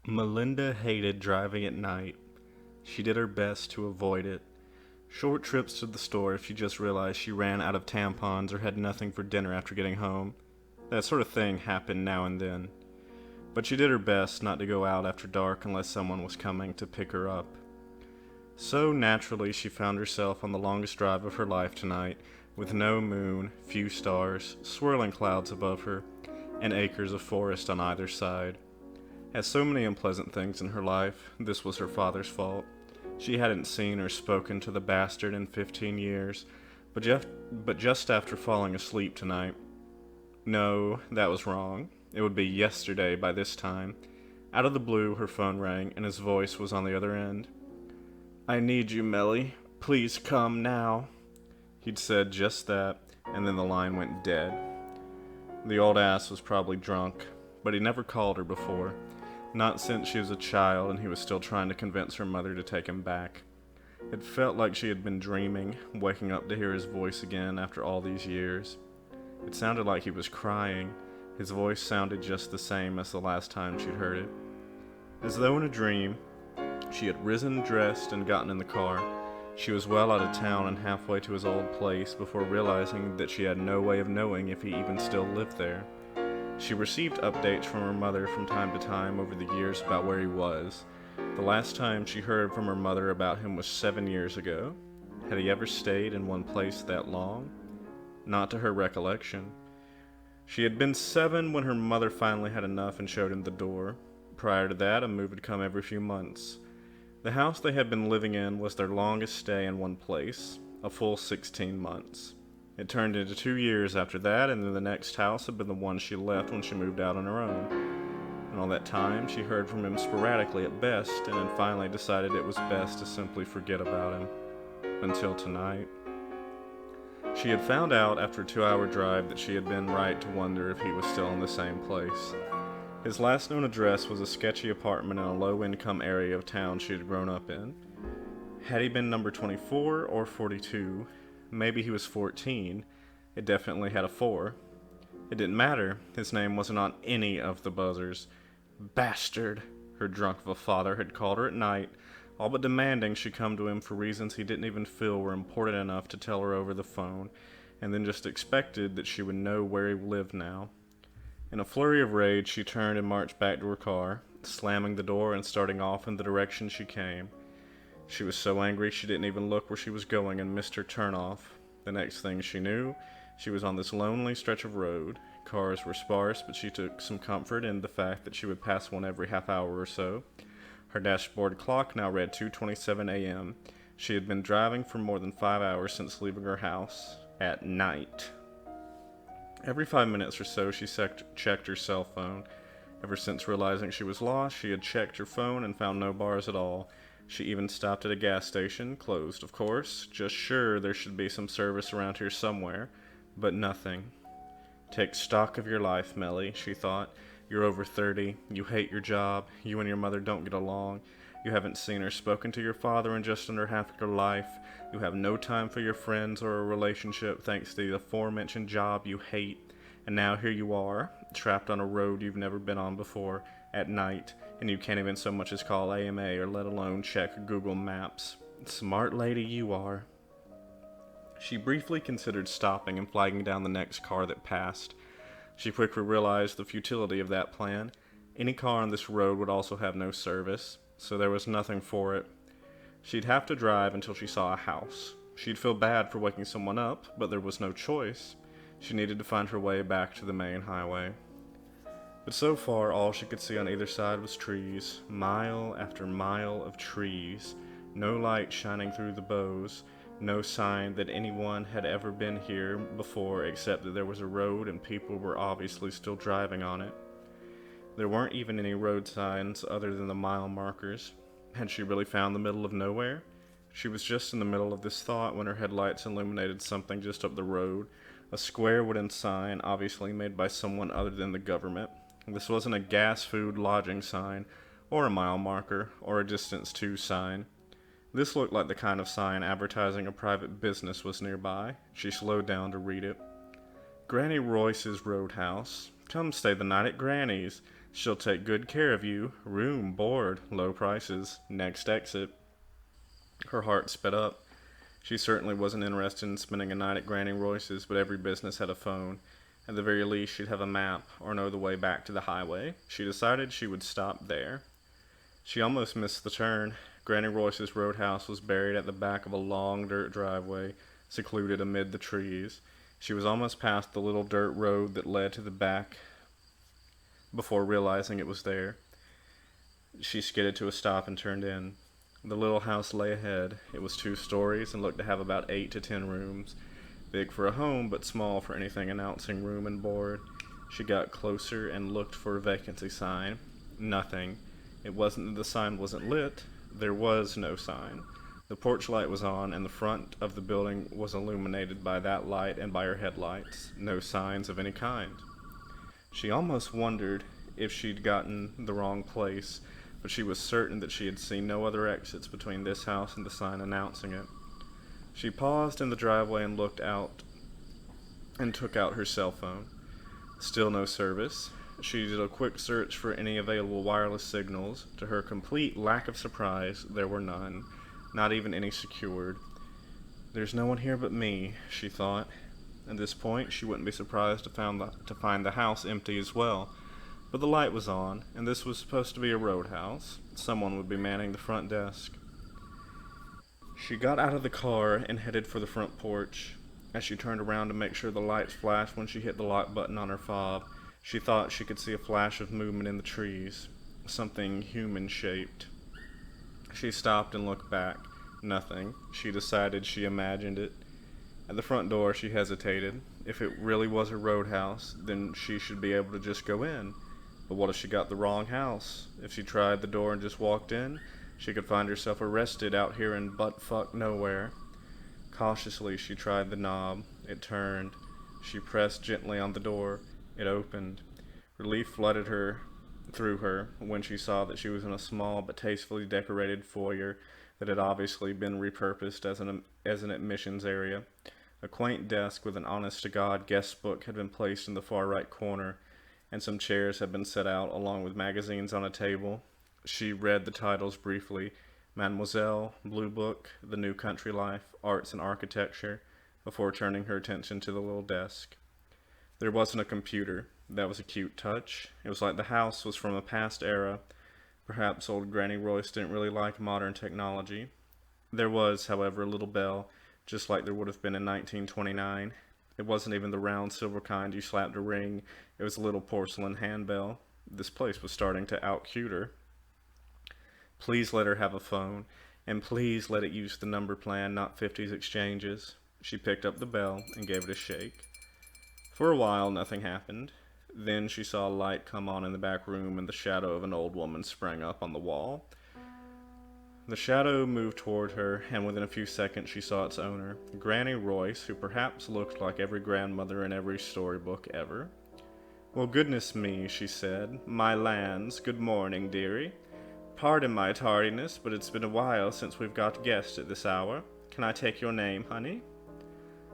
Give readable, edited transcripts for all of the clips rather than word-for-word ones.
Melinda hated driving at night. She did her best to avoid it. Short trips to the store if she just realized she ran out of tampons or had nothing for dinner after getting home. That sort of thing happened now and then. But she did her best not to go out after dark unless someone was coming to pick her up. So naturally, she found herself on the longest drive of her life tonight, with no moon, few stars, swirling clouds above her, and acres of forest on either side. As so many unpleasant things in her life, this was her father's fault. She hadn't seen or spoken to the bastard in 15 years, but just after falling asleep tonight. No, that was wrong. It would be yesterday by this time. Out of the blue, her phone rang, and his voice was on the other end. "I need you, Melly. Please come now." He'd said just that, and then the line went dead. The old ass was probably drunk, but he never called her before. Not since she was a child and he was still trying to convince her mother to take him back. It felt like she had been dreaming, waking up to hear his voice again after all these years. It sounded like he was crying. His voice sounded just the same as the last time she'd heard it. As though in a dream, she had risen, dressed, and gotten in the car. She was well out of town and halfway to his old place before realizing that she had no way of knowing if he even still lived there. She received updates from her mother from time to time over the years about where he was. The last time she heard from her mother about him was 7 years ago. Had he ever stayed in one place that long? Not to her recollection. She had been 7 when her mother finally had enough and showed him the door. Prior to that, a move had come every few months. The house they had been living in was their longest stay in one place, a full 16 months. It turned into 2 years after that, and then the next house had been the one she left when she moved out on her own. And all that time, she heard from him sporadically at best, and then finally decided it was best to simply forget about him. Until tonight. She had found out after a 2-hour drive that she had been right to wonder if he was still in the same place. His last known address was a sketchy apartment in a low-income area of town she had grown up in. Had he been number 24 or 42? Maybe he was 14. It definitely had a 4. It didn't matter. His name wasn't on any of the buzzers. Bastard, her drunk of a father had called her at night, all but demanding she come to him for reasons he didn't even feel were important enough to tell her over the phone, and then just expected that she would know where he lived now. In a flurry of rage, she turned and marched back to her car, slamming the door and starting off in the direction she came. She was so angry she didn't even look where she was going and missed her turnoff. The next thing she knew, she was on this lonely stretch of road. Cars were sparse, but she took some comfort in the fact that she would pass one every half hour or so. Her dashboard clock now read 2:27 a.m. She had been driving for more than 5 hours since leaving her house. At night. Every 5 minutes or so, she checked her cell phone. Ever since realizing she was lost, she had checked her phone and found no bars at all. She even stopped at a gas station, closed of course, just sure there should be some service around here somewhere, but nothing. Take stock of your life, Melly, she thought. You're over 30, you hate your job, you and your mother don't get along, you haven't seen or spoken to your father in just under half your life, you have no time for your friends or a relationship thanks to the aforementioned job you hate, and now here you are, trapped on a road you've never been on before, at night, and you can't even so much as call AMA or let alone check Google Maps. Smart lady you are. She briefly considered stopping and flagging down the next car that passed. She quickly realized the futility of that plan. Any car on this road would also have no service, so there was nothing for it. She'd have to drive until she saw a house. She'd feel bad for waking someone up, but there was no choice. She needed to find her way back to the main highway. But so far, all she could see on either side was trees, mile after mile of trees, no light shining through the boughs, no sign that anyone had ever been here before except that there was a road and people were obviously still driving on it. There weren't even any road signs other than the mile markers. Had she really found the middle of nowhere? She was just in the middle of this thought when her headlights illuminated something just up the road, a square wooden sign obviously made by someone other than the government. This wasn't a gas food lodging sign, or a mile marker, or a distance to sign. This looked like the kind of sign advertising a private business was nearby. She slowed down to read it. Granny Royce's Roadhouse. Come stay the night at Granny's. She'll take good care of you. Room, board, low prices. Next exit. Her heart sped up. She certainly wasn't interested in spending a night at Granny Royce's, but every business had a phone. At the very least, she'd have a map, or know the way back to the highway. She decided she would stop there. She almost missed the turn. Granny Royce's roadhouse was buried at the back of a long dirt driveway, secluded amid the trees. She was almost past the little dirt road that led to the back before realizing it was there. She skidded to a stop and turned in. The little house lay ahead. It was 2 stories and looked to have about 8 to 10 rooms. Big for a home, but small for anything announcing room and board. She got closer and looked for a vacancy sign. Nothing. It wasn't that the sign wasn't lit. There was no sign. The porch light was on, and the front of the building was illuminated by that light and by her headlights. No signs of any kind. She almost wondered if she'd gotten the wrong place, but she was certain that she had seen no other exits between this house and the sign announcing it. She paused in the driveway and looked out and took out her cell phone. Still no service. She did a quick search for any available wireless signals. To her complete lack of surprise, there were none, not even any secured. There's no one here but me, she thought. At this point, she wouldn't be surprised to find the house empty as well. But the light was on, and this was supposed to be a roadhouse. Someone would be manning the front desk. She got out of the car and headed for the front porch. As she turned around to make sure the lights flashed when she hit the lock button on her fob, she thought she could see a flash of movement in the trees, something human-shaped. She stopped and looked back. Nothing. She decided she imagined it. At the front door, she hesitated. If it really was a roadhouse, then she should be able to just go in. But what if she got the wrong house? If she tried the door and just walked in, she could find herself arrested out here in butt-fuck nowhere. Cautiously, she tried the knob. It turned. She pressed gently on the door. It opened. Relief flooded through her when she saw that she was in a small but tastefully decorated foyer that had obviously been repurposed as an admissions area. A quaint desk with an honest-to-God guest book had been placed in the far right corner, and some chairs had been set out along with magazines on a table. She read the titles briefly: Mademoiselle, Blue Book, The New Country Life, Arts and Architecture, before turning her attention to the little desk. There wasn't a computer. That was a cute touch. It was like the house was from a past era. Perhaps old Granny Royce didn't really like modern technology. There was, however, a little bell, just like there would have been in 1929. It wasn't even the round silver kind you slapped a ring. It was a little porcelain handbell. This place was starting to out-cute her. Please let her have a phone, and please let it use the number plan, not 50s exchanges. She picked up the bell and gave it a shake. For a while, nothing happened. Then she saw a light come on in the back room, and the shadow of an old woman sprang up on the wall. The shadow moved toward her, and within a few seconds she saw its owner, Granny Royce, who perhaps looked like every grandmother in every storybook ever. "Well, goodness me," she said. "My lands, good morning, dearie. Pardon my tardiness, but it's been a while since we've got guests at this hour. Can I take your name, honey?"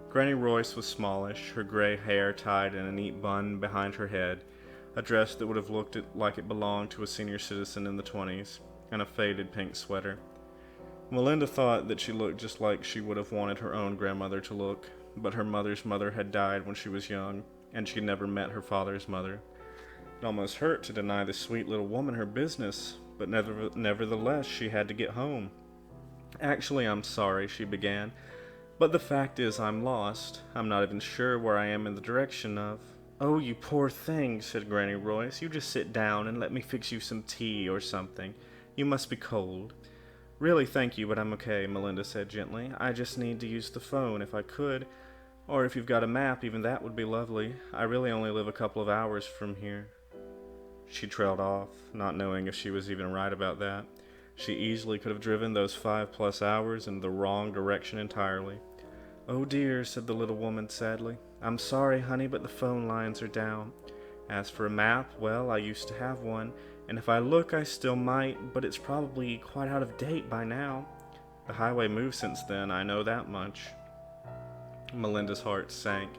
Granny Royce was smallish, her gray hair tied in a neat bun behind her head, a dress that would have looked like it belonged to a senior citizen in the 20s, and a faded pink sweater. Melinda thought that she looked just like she would have wanted her own grandmother to look, but her mother's mother had died when she was young, and she never met her father's mother. It almost hurt to deny the sweet little woman her business, but nevertheless she had to get home. "Actually, I'm sorry," she began, "but the fact is I'm lost. I'm not even sure where I am in the direction of—" "Oh, you poor thing," said Granny Royce. "You just sit down and let me fix you some tea or something. You must be cold." "Really, thank you, but I'm okay," Melinda said gently. "I just need to use the phone if I could. Or if you've got a map, even that would be lovely. I really only live a couple of hours from here." She trailed off, not knowing if she was even right about that. She easily could have driven those 5+ hours in the wrong direction entirely. "Oh dear," said the little woman sadly. "I'm sorry, honey, but the phone lines are down. As for a map, well, I used to have one, and if I look I still might, but it's probably quite out of date by now. The highway moved since then, I know that much." Melinda's heart sank.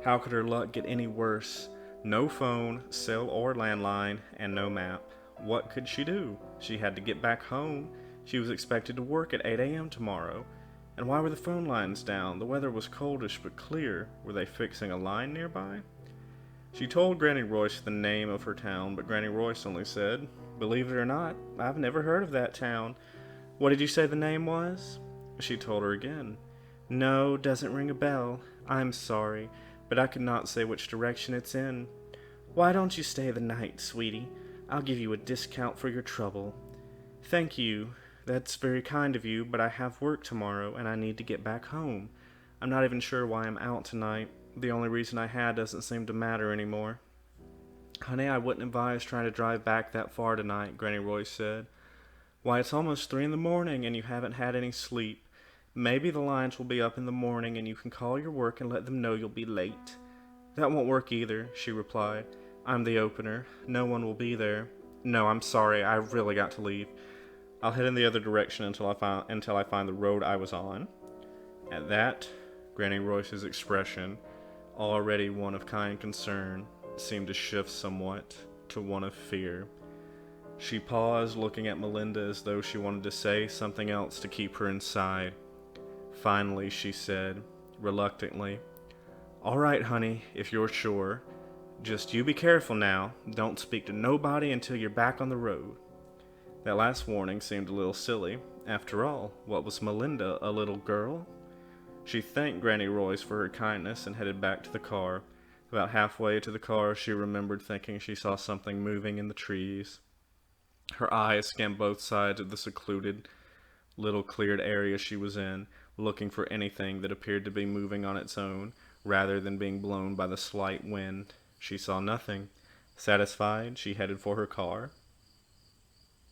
How could her luck get any worse? No phone, cell or landline, and no map. What could she do? She had to get back home. She was expected to work at 8 a.m. tomorrow. And why were the phone lines down? The weather was coldish but clear. Were they fixing a line nearby? She told Granny Royce the name of her town, but Granny Royce only said, "Believe it or not, I've never heard of that town." "What did you say the name was?" She told her again. "No, doesn't ring a bell. I'm sorry, but I could not say which direction it's in." "Why don't you stay the night, sweetie? I'll give you a discount for your trouble." "Thank you. That's very kind of you, but I have work tomorrow and I need to get back home. I'm not even sure why I'm out tonight. The only reason I had doesn't seem to matter anymore." "Honey, I wouldn't advise trying to drive back that far tonight," Granny Royce said. "Why, it's almost 3 in the morning and you haven't had any sleep. Maybe the lines will be up in the morning and you can call your work and let them know you'll be late." "That won't work either," she replied. "I'm the opener. No one will be there. No, I'm sorry. I really got to leave. I'll head in the other direction until I find the road I was on." At that, Granny Royce's expression, already one of kind concern, seemed to shift somewhat to one of fear. She paused, looking at Melinda as though she wanted to say something else to keep her inside. Finally, she said, reluctantly, "All right, honey, if you're sure. Just you be careful now. Don't speak to nobody until you're back on the road." That last warning seemed a little silly. After all, what was Melinda, a little girl? She thanked Granny Royce for her kindness and headed back to the car. About halfway to the car, she remembered thinking she saw something moving in the trees. Her eyes scanned both sides of the secluded, little cleared area she was in, looking for anything that appeared to be moving on its own, rather than being blown by the slight wind. She saw nothing. Satisfied, she headed for her car.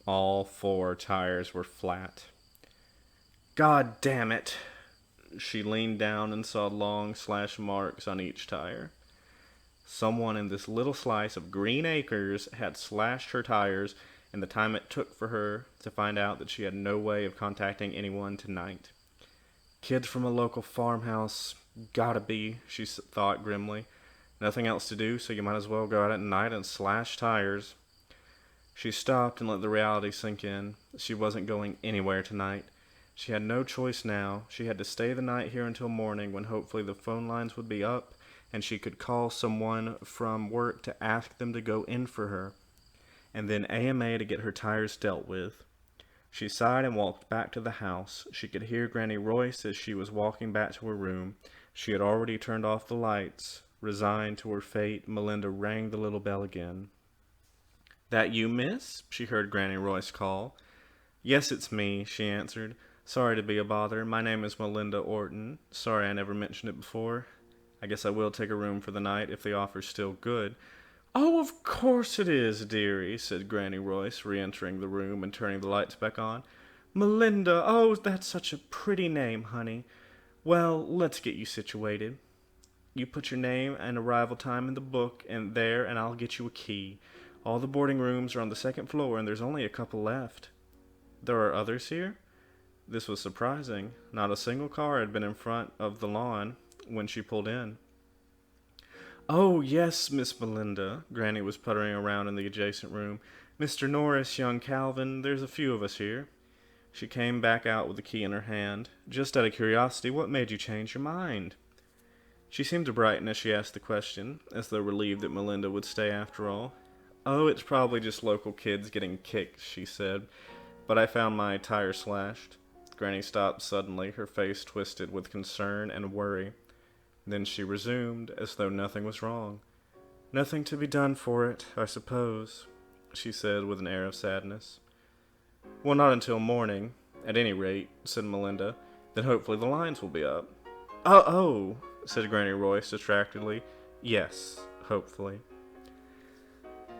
All 4 tires were flat. "God damn it!" She leaned down and saw long slash marks on each tire. Someone in this little slice of green acres had slashed her tires in the time it took for her to find out that she had no way of contacting anyone tonight. "Kids from a local farmhouse. Gotta be," she thought grimly. "Nothing else to do, so you might as well go out at night and slash tires." She stopped and let the reality sink in. She wasn't going anywhere tonight. She had no choice now. She had to stay the night here until morning, when hopefully the phone lines would be up and she could call someone from work to ask them to go in for her, and then AMA to get her tires dealt with. She sighed and walked back to the house. She could hear Granny Royce as she was walking back to her room. She had already turned off the lights. Resigned to her fate, Melinda rang the little bell again. "That you, miss?" she heard Granny Royce call. "Yes, it's me," she answered. "Sorry to be a bother. My name is Melinda Orton. Sorry I never mentioned it before. I guess I will take a room for the night if the offer's still good." "Oh, of course it is, dearie," said Granny Royce, re-entering the room and turning the lights back on. "Melinda, oh, that's such a pretty name, honey. Well, let's get you situated. You put your name and arrival time in the book and I'll get you a key. All the boarding rooms are on the 2nd floor and there's only a couple left." "There are others here?" This was surprising. Not a single car had been in front of the lawn when she pulled in. "Oh, yes, Miss Melinda." Granny was puttering around in the adjacent room. "Mr. Norris, young Calvin, there's a few of us here." She came back out with the key in her hand. "Just out of curiosity, what made you change your mind?" She seemed to brighten as she asked the question, as though relieved that Melinda would stay after all. "Oh, it's probably just local kids getting kicked," she said. "But I found my tire slashed." Granny stopped suddenly, her face twisted with concern and worry. Then she resumed, as though nothing was wrong. "Nothing to be done for it, I suppose," she said with an air of sadness. "Well, not until morning, at any rate," said Melinda. "Then hopefully the lines will be up." Oh, said Granny Royce distractedly. "Yes, hopefully."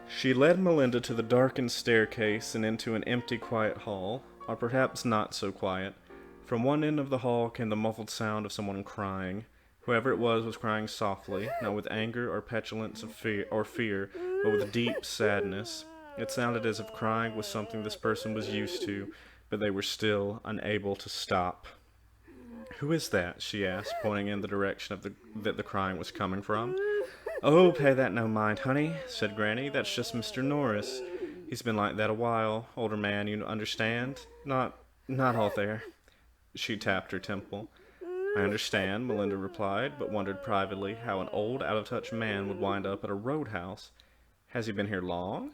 She led Melinda to the darkened staircase and into an empty, quiet hall, or perhaps not so quiet. From one end of the hall came the muffled sound of someone crying. Whoever it was crying softly, not with anger or petulance of fear, but with deep sadness. It sounded as if crying was something this person was used to, but they were still unable to stop. "Who is that?" she asked, pointing in the direction that the crying was coming from. "Oh, pay that no mind, honey," said Granny. "That's just Mr. Norris. He's been like that a while. Older man, you understand? Not all there." She tapped her temple. "I understand," Melinda replied, but wondered privately how an old, out-of-touch man would wind up at a roadhouse. "Has he been here long?"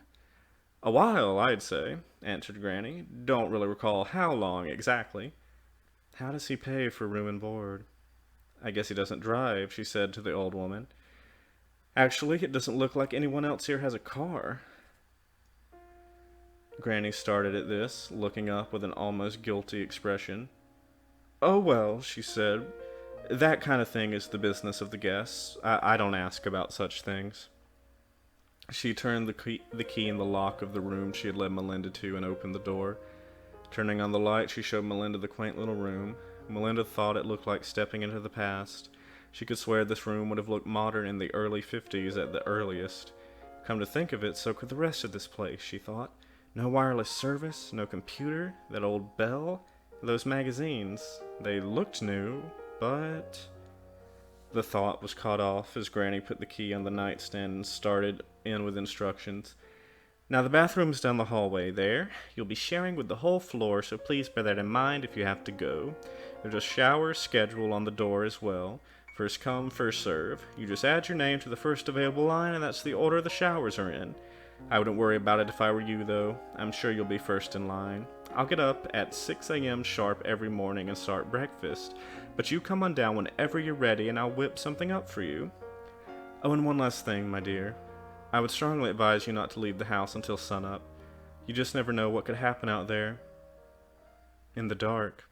"A while, I'd say," answered Granny. "Don't really recall how long exactly." "How does he pay for room and board?" "I guess he doesn't drive," she said to the old woman. "Actually, it doesn't look like anyone else here has a car." Granny started at this, looking up with an almost guilty expression. "Oh, well," she said, "that kind of thing is the business of the guests. I don't ask about such things." She turned the key in the lock of the room she had led Melinda to and opened the door. Turning on the light, she showed Melinda the quaint little room. Melinda thought it looked like stepping into the past. She could swear this room would have looked modern in the early 50s at the earliest. Come to think of it, so could the rest of this place, she thought. No wireless service, no computer, that old bell, those magazines. They looked new, but... The thought was cut off as Granny put the key on the nightstand and started in with instructions. "Now the bathroom's down the hallway there. You'll be sharing with the whole floor, so please bear that in mind if you have to go. There's a shower schedule on the door as well. First come, first serve. You just add your name to the first available line, and that's the order the showers are in. I wouldn't worry about it if I were you, though. I'm sure you'll be first in line. I'll get up at 6 a.m. sharp every morning and start breakfast, but you come on down whenever you're ready, and I'll whip something up for you. Oh, and one last thing, my dear. I would strongly advise you not to leave the house until sunup. You just never know what could happen out there in the dark."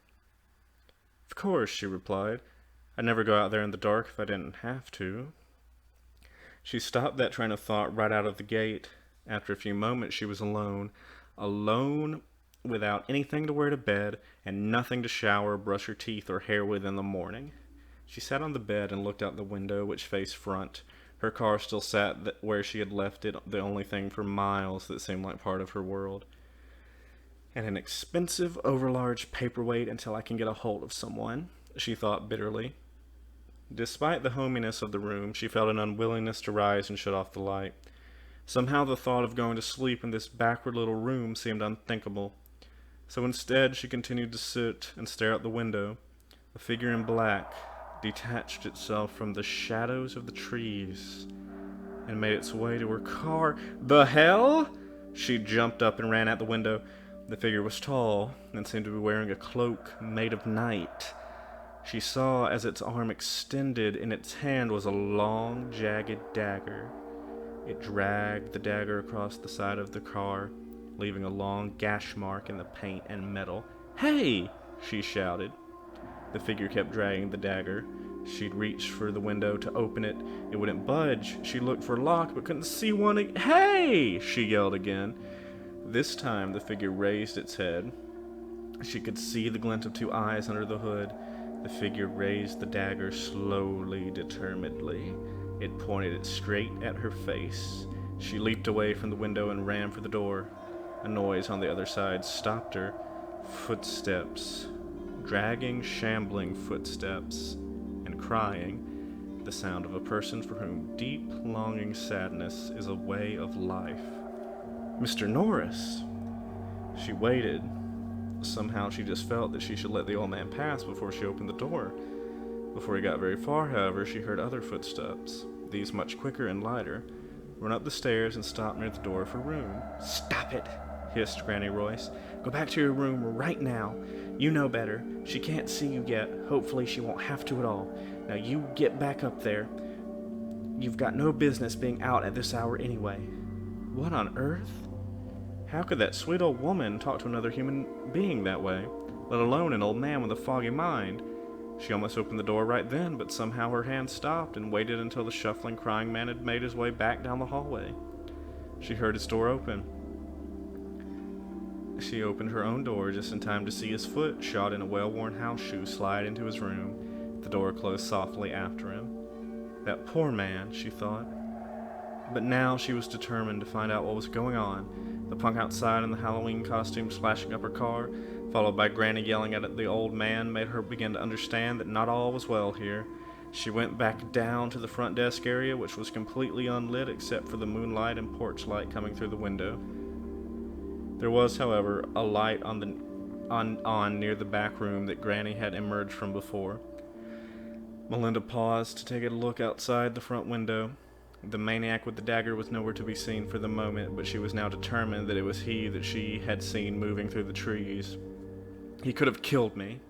"Of course," she replied. "I'd never go out there in the dark if I didn't have to." She stopped that train of thought right out of the gate. After a few moments, she was alone. Alone without anything to wear to bed and nothing to shower, brush her teeth, or hair with in the morning. She sat on the bed and looked out the window, which faced front. Her car still sat where she had left it, the only thing for miles that seemed like part of her world. "And an expensive, overlarge paperweight until I can get a hold of someone," she thought bitterly. Despite the hominess of the room, she felt an unwillingness to rise and shut off the light. Somehow the thought of going to sleep in this backward little room seemed unthinkable. So instead, she continued to sit and stare out the window. A figure in black detached itself from the shadows of the trees and made its way to her car. The hell? She jumped up and ran out the window. The figure was tall and seemed to be wearing a cloak made of night. She saw as its arm extended, in its hand was a long, jagged dagger. It dragged the dagger across the side of the car, leaving a long gash mark in the paint and metal. "Hey!" she shouted. The figure kept dragging the dagger. She'd reached for the window to open it. It wouldn't budge. She looked for a lock, but couldn't see one. "Hey!" she yelled again. This time the figure raised its head. She could see the glint of two eyes under the hood. The figure raised the dagger slowly, determinedly. It pointed it straight at her face. She leaped away from the window and ran for the door. A noise on the other side stopped her. Footsteps. Dragging, shambling footsteps. And crying. The sound of a person for whom deep, longing sadness is a way of life. "Mr. Norris!" She waited. Somehow she just felt that she should let the old man pass before she opened the door. Before he got very far, however, she heard other footsteps, these much quicker and lighter, run up the stairs and stop near the door of her room. "Stop it!" hissed Granny Royce. "Go back to your room right now. You know better. She can't see you yet. Hopefully she won't have to at all. Now you get back up there. You've got no business being out at this hour anyway." What on earth? How could that sweet old woman talk to another human being that way, let alone an old man with a foggy mind? She almost opened the door right then, but somehow her hand stopped and waited until the shuffling, crying man had made his way back down the hallway. She heard his door open. She opened her own door just in time to see his foot, shod in a well-worn house shoe, slide into his room. The door closed softly after him. That poor man, she thought. But now she was determined to find out what was going on. The punk outside in the Halloween costume slashing up her car, followed by Granny yelling at the old man, made her begin to understand that not all was well here. She went back down to the front desk area, which was completely unlit except for the moonlight and porch light coming through the window. There was, however, a light on near the back room that Granny had emerged from before. Melinda paused to take a look outside the front window. The maniac with the dagger was nowhere to be seen for the moment, but she was now determined that it was he that she had seen moving through the trees. He could have killed me.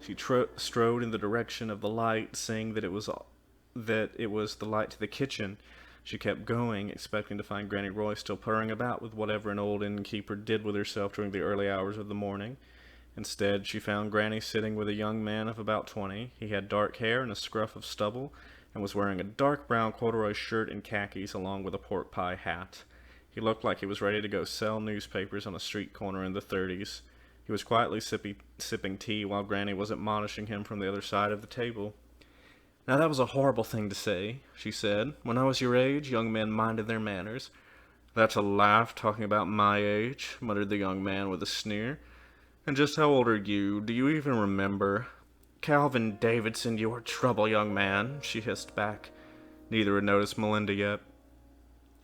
She strode in the direction of the light, seeing that it was the light to the kitchen. She kept going, expecting to find Granny Royce still purring about with whatever an old innkeeper did with herself during the early hours of the morning. Instead, she found Granny sitting with a young man of about 20. He had dark hair and a scruff of stubble, and was wearing a dark brown corduroy shirt and khakis along with a pork pie hat. He looked like he was ready to go sell newspapers on a street corner in the 30s. He was quietly sipping tea while Granny was admonishing him from the other side of the table. "Now that was a horrible thing to say," she said. "When I was your age, young men minded their manners." "That's a laugh, talking about my age," muttered the young man with a sneer. "And just how old are you? Do you even remember?" "Calvin Davidson, you are trouble, young man," she hissed back. Neither had noticed Melinda yet.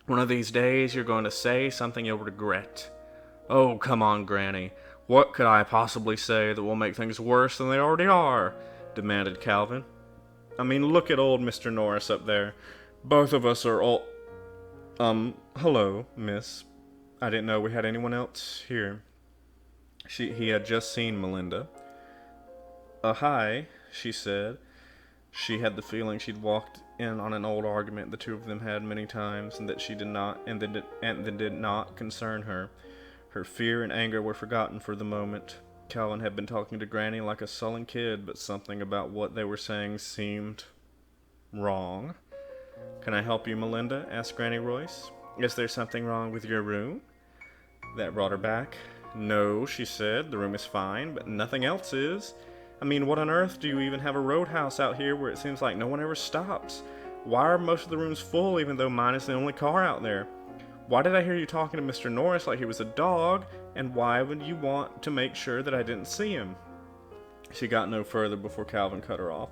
"One of these days you're going to say something you'll regret." "Oh, come on, Granny. What could I possibly say that will make things worse than they already are?" demanded Calvin. "I mean, look at old Mr. Norris up there. Both of us are old... hello, miss. I didn't know we had anyone else here." He had just seen Melinda. Hi," she said. She had the feeling she'd walked in on an old argument the two of them had many times, and that did not concern her. Her fear and anger were forgotten for the moment. Calvin had been talking to Granny like a sullen kid, but something about what they were saying seemed wrong. "Can I help you, Melinda?" asked Granny Royce. "Is there something wrong with your room?" That brought her back. "No," she said, "the room is fine, but nothing else is. I mean, what on earth do you even have a roadhouse out here where it seems like no one ever stops? Why are most of the rooms full even though mine is the only car out there? Why did I hear you talking to Mr. Norris like he was a dog? And why would you want to make sure that I didn't see him?" She got no further before Calvin cut her off.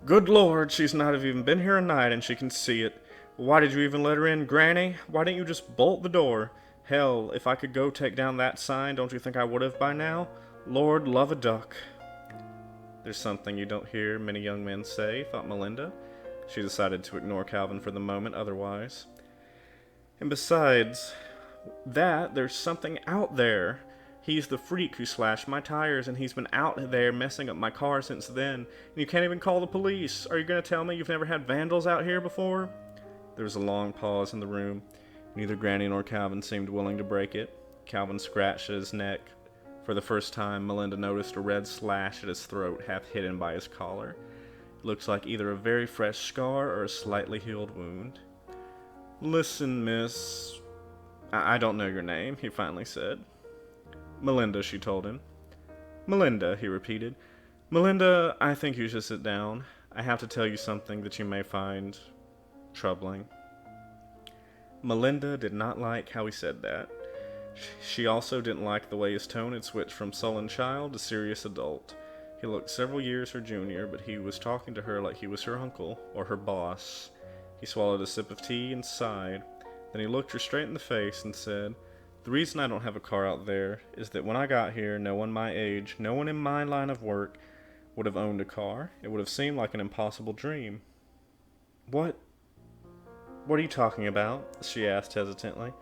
"Good Lord, she's not even been here a night and she can see it. Why did you even let her in, Granny? Why didn't you just bolt the door? Hell, if I could go take down that sign, don't you think I would have by now? Lord love a duck." "There's something you don't hear many young men say," thought Melinda. She decided to ignore Calvin for the moment otherwise. "And besides that, there's something out there. He's the freak who slashed my tires, and he's been out there messing up my car since then, and you can't even call the police. Are you going to tell me you've never had vandals out here before?" There was a long pause in the room. Neither Granny nor Calvin seemed willing to break it. Calvin scratched at his neck. For the first time, Melinda noticed a red slash at his throat, half hidden by his collar. It looked like either a very fresh scar or a slightly healed wound. "Listen, miss... I don't know your name," he finally said. "Melinda," she told him. "Melinda," he repeated. "Melinda, I think you should sit down. I have to tell you something that you may find troubling." Melinda did not like how he said that. She also didn't like the way his tone had switched from sullen child to serious adult. He looked several years her junior, but he was talking to her like he was her uncle, or her boss. He swallowed a sip of tea and sighed. Then he looked her straight in the face and said, "The reason I don't have a car out there is that when I got here, no one my age, no one in my line of work, would have owned a car. It would have seemed like an impossible dream." What are you talking about?" she asked hesitantly.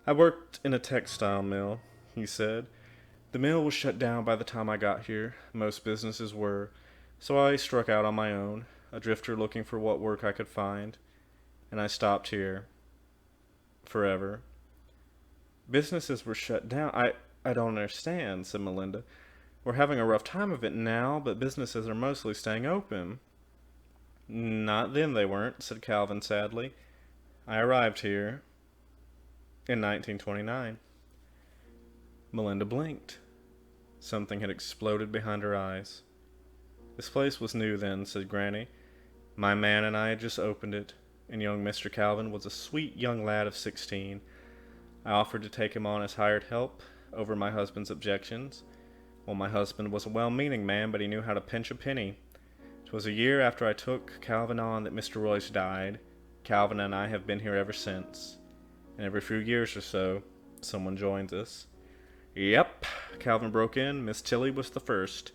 "I worked in a textile mill," he said. "The mill was shut down by the time I got here. Most businesses were. So I struck out on my own, a drifter looking for what work I could find. And I stopped here. Forever." "Businesses were shut down? I don't understand," said Melinda. "We're having a rough time of it now, but businesses are mostly staying open." "Not then they weren't," said Calvin sadly. "I arrived here in 1929. Melinda blinked. Something had exploded behind her eyes. "This place was new then," said Granny. "My man and I had just opened it, and young Mr. Calvin was a sweet young lad of 16. I offered to take him on as hired help, over my husband's objections. Well, my husband was a well-meaning man, but he knew how to pinch a penny. 'Twas 'Twas a year after I took Calvin on that Mr. Royce died. Calvin and I have been here ever since. And every few years or so, someone joins us. Yep, Calvin broke in. Miss Tilly was the first.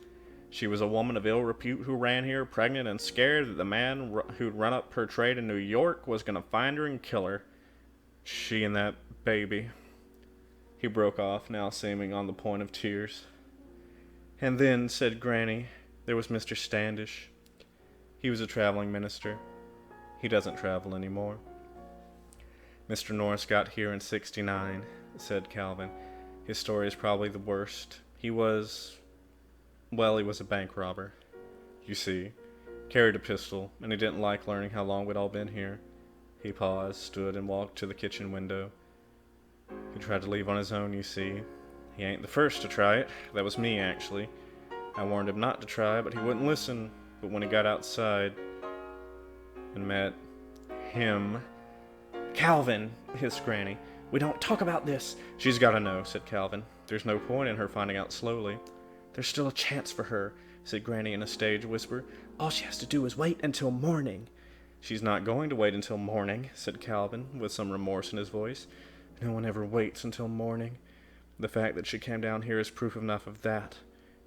She was a woman of ill repute who ran here, pregnant and scared that the man who'd run up her trade in New York was going to find her and kill her. She and that baby. He broke off, now seeming on the point of tears. And then, said Granny, there was Mr. Standish. He was a traveling minister. He doesn't travel anymore. Mr. Norris got here in '69, said Calvin. His story is probably the worst. He was a bank robber. You see, carried a pistol, and he didn't like learning how long we'd all been here. He paused, stood, and walked to the kitchen window. He tried to leave on his own, you see. He ain't the first to try it. That was me, actually. I warned him not to try, but he wouldn't listen. But when he got outside and met him... Calvin, hissed Granny. We don't talk about this. She's got to know, said Calvin. There's no point in her finding out slowly. There's still a chance for her, said Granny in a stage whisper. All she has to do is wait until morning. She's not going to wait until morning, said Calvin, with some remorse in his voice. No one ever waits until morning. The fact that she came down here is proof enough of that.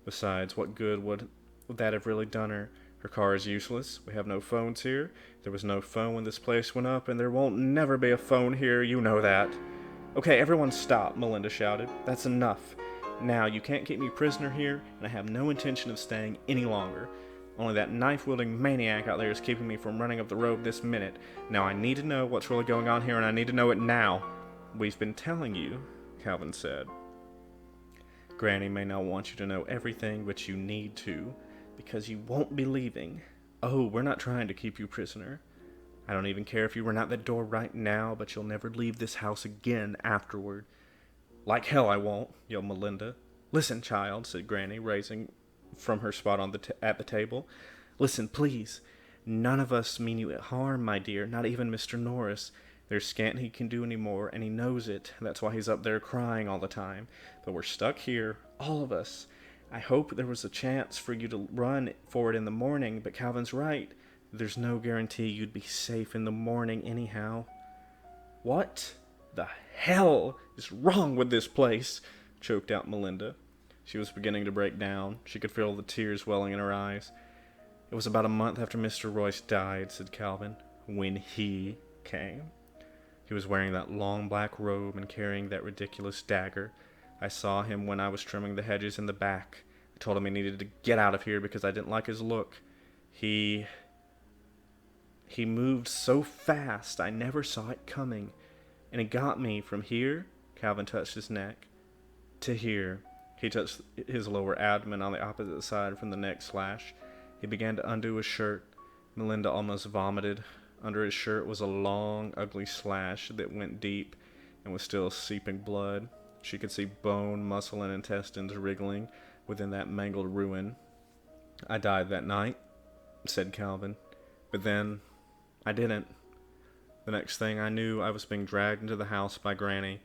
Besides, what good would that have really done her? Her car is useless. We have no phones here. There was no phone when this place went up, and there won't never be a phone here. You know that. Okay, everyone stop, Melinda shouted. That's enough. Now, you can't keep me prisoner here, and I have no intention of staying any longer. Only that knife-wielding maniac out there is keeping me from running up the road this minute. Now, I need to know what's really going on here, and I need to know it now. We've been telling you, Calvin said. Granny may not want you to know everything, but you need to, because you won't be leaving. Oh, we're not trying to keep you prisoner. I don't even care if you run out that door right now, but you'll never leave this house again afterward. Like hell I won't, yelled Melinda. Listen, child, said Granny, raising from her spot on at the table. Listen, please. None of us mean you harm, my dear, not even Mr. Norris. There's scant he can do any more, and he knows it. That's why he's up there crying all the time. But we're stuck here, all of us. I hope there was a chance for you to run for it in the morning, but Calvin's right. There's no guarantee you'd be safe in the morning anyhow. What the hell is wrong with this place? Choked out Melinda. She was beginning to break down. She could feel the tears welling in her eyes. It was about a month after Mr. Royce died, said Calvin, when he came. He was wearing that long black robe and carrying that ridiculous dagger. I saw him when I was trimming the hedges in the back. I told him he needed to get out of here because I didn't like his look. He moved so fast I never saw it coming. And he got me from here, Calvin touched his neck, to here. He touched his lower abdomen on the opposite side from the neck slash. He began to undo his shirt. Melinda almost vomited. Under his shirt was a long, ugly slash that went deep and was still seeping blood. She could see bone, muscle, and intestines wriggling within that mangled ruin. I died that night, said Calvin. But then, I didn't. The next thing I knew, I was being dragged into the house by Granny,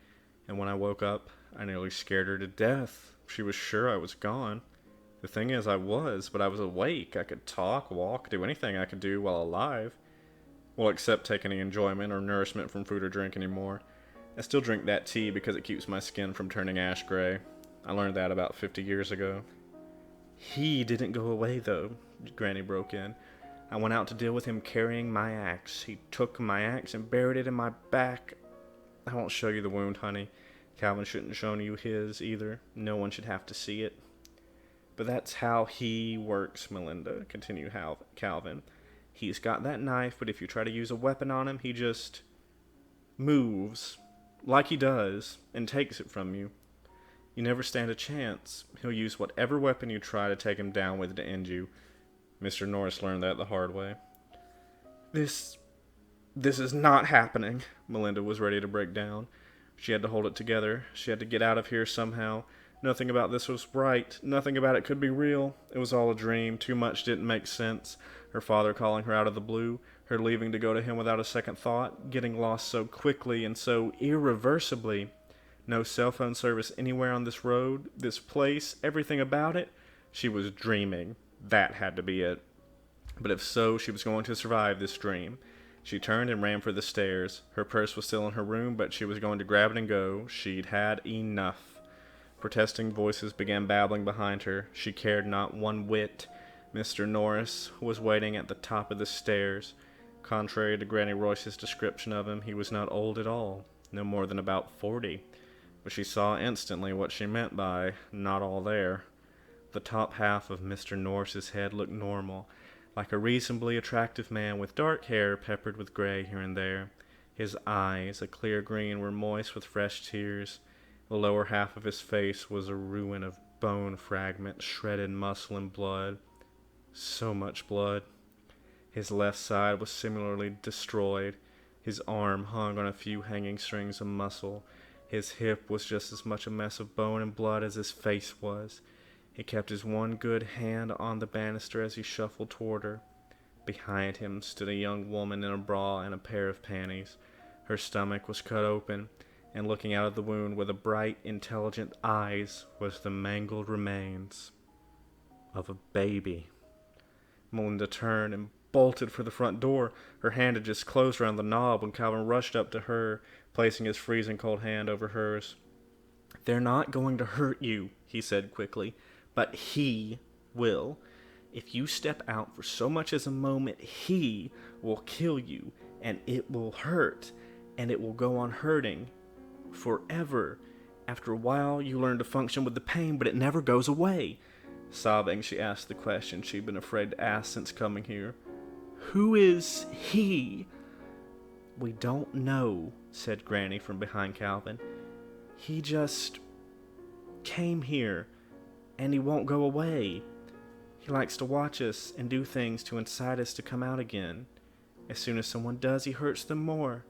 and when I woke up, I nearly scared her to death. She was sure I was gone. The thing is, I was, but I was awake. I could talk, walk, do anything I could do while alive. Well, except take any enjoyment or nourishment from food or drink anymore. I still drink that tea because it keeps my skin from turning ash gray. I learned that about 50 years ago. He didn't go away, though, Granny broke in. I went out to deal with him carrying my axe. He took my axe and buried it in my back. I won't show you the wound, honey. Calvin shouldn't have shown you his, either. No one should have to see it. But that's how he works, Melinda, continued Calvin. He's got that knife, but if you try to use a weapon on him, he just moves, like he does, and takes it from you. You never stand a chance. He'll use whatever weapon you try to take him down with to end you. Mr. Norris learned that the hard way. This is not happening. Melinda was ready to break down. She had to hold it together. She had to get out of here somehow. Nothing about this was right. Nothing about it could be real. It was all a dream. Too much didn't make sense. Her father calling her out of the blue, her leaving to go to him without a second thought, getting lost so quickly and so irreversibly. No cell phone service anywhere on this road, this place, everything about it. She was dreaming. That had to be it. But if so, she was going to survive this dream. She turned and ran for the stairs. Her purse was still in her room, but she was going to grab it and go. She'd had enough. Protesting voices began babbling behind her. She cared not one whit. Mr. Norris was waiting at the top of the stairs. Contrary to Granny Royce's description of him, he was not old at all, no more than about 40. But she saw instantly what she meant by not all there. The top half of Mr. Norris's head looked normal, like a reasonably attractive man with dark hair peppered with gray here and there. His eyes, a clear green, were moist with fresh tears. The lower half of his face was a ruin of bone fragments, shredded muscle and blood. So much blood. His left side was similarly destroyed. His arm hung on a few hanging strings of muscle. His hip was just as much a mess of bone and blood as his face was. He kept his one good hand on the banister as he shuffled toward her. Behind him stood a young woman in a bra and a pair of panties. Her stomach was cut open, and looking out of the wound with a bright, intelligent eyes was the mangled remains of a baby. Melinda turned and bolted for the front door. Her hand had just closed around the knob when Calvin rushed up to her, placing his freezing cold hand over hers. "They're not going to hurt you," he said quickly, "but he will. If you step out for so much as a moment, he will kill you, and it will hurt, and it will go on hurting forever. After a while, you learn to function with the pain, but it never goes away." Sobbing, she asked the question she'd been afraid to ask since coming here. "Who is he?" "We don't know," said Granny from behind Calvin. "He just came here, and he won't go away. He likes to watch us and do things to incite us to come out again. As soon as someone does, he hurts them more.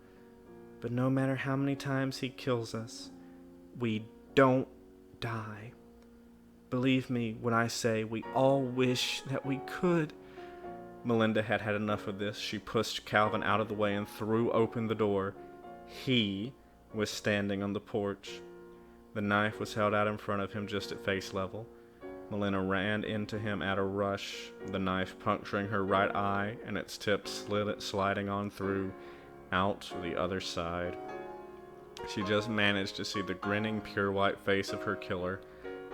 But no matter how many times he kills us, we don't die. Believe me when I say we all wish that we could." Melinda had had enough of this. She pushed Calvin out of the way and threw open the door. He was standing on the porch. The knife was held out in front of him just at face level. Melinda ran into him at a rush, the knife puncturing her right eye and its tip sliding on through, out to the other side. She just managed to see the grinning, pure white face of her killer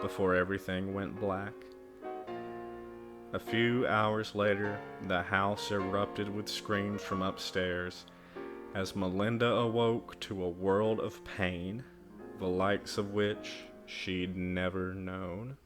before everything went black. A few hours later, the house erupted with screams from upstairs as Melinda awoke to a world of pain, the likes of which she'd never known.